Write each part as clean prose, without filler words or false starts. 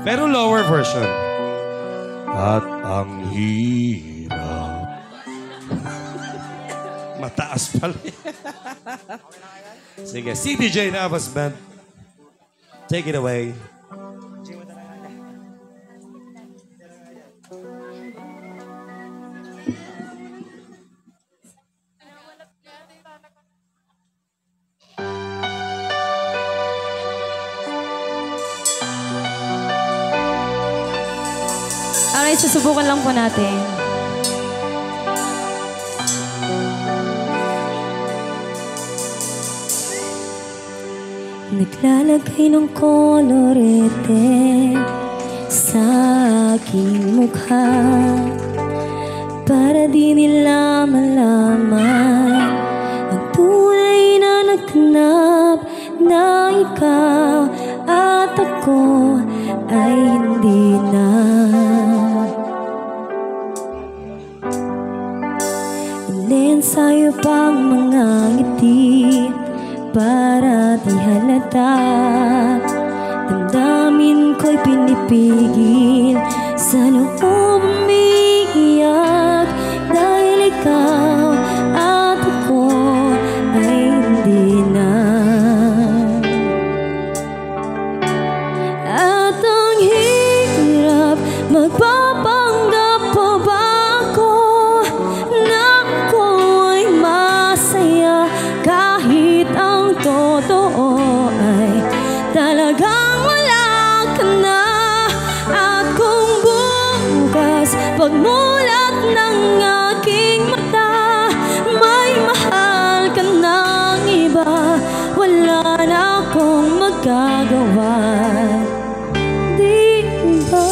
Pero lower version. At ang hirap. Mataas pala. Sige, CDJ Navas Band. Take it away. Okay, susubukan lang po natin. Naglalagay ng kolorete sa aking mukha para di nila malaman ang tunay na naganap na ikaw at ako ay hindi na. Inensayo pang mga ngiti para di halata. Damdamin ko'y pinipigil sa loob umiiyak dahil ikaw at ako ay hindi na. At ang hirap magpapanggap pa ba ako na ako ay masaya kahit ang totoo ay talagang wala ka na. At kung bukas pagmulat ng aking mata may mahal ka ng iba, wala na akong magagawa. Di ba?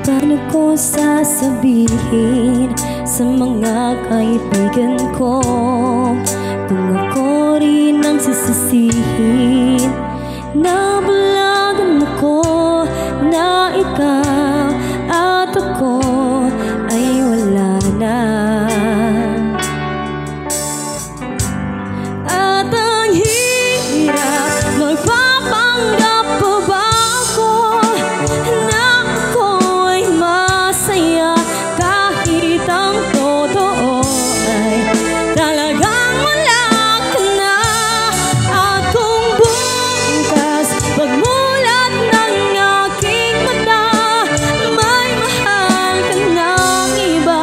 Paano ko sasabihin sa mga kaibigan ko kung ako rin ang sisisihin? Nabulagan ako na ikaw at ako ay wala na. At ang hirap magpapanggap pa ba ako na ako ay masaya kahit ang totoo ay talagang wala ka na. At kung bukas pagmulat ng aking mata may mahal ka ng iba,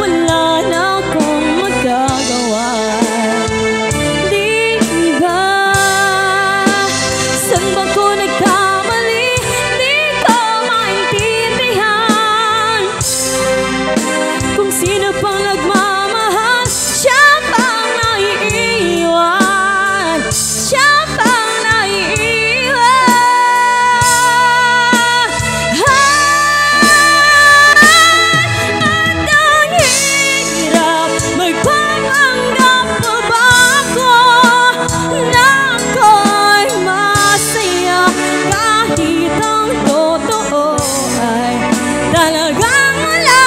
wala na akong magagawa. Di ba? Saan ba ko nagkamali? Di ko maintindihan kung sino pang nagmamahal, siya pang naiiwan, siya pang naiiwan. At ang hirap magpapanggap pa ba ako na ako'y masaya kahit ang totoo ay talagang wala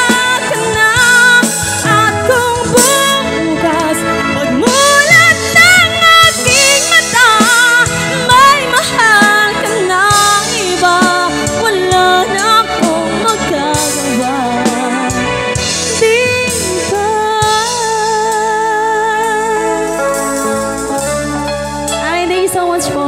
ka na. At kung bukas pagmulat ng aking mata may mahal ka ng iba, wala na akong magagawa. Di ba? Ay, thank you so much po.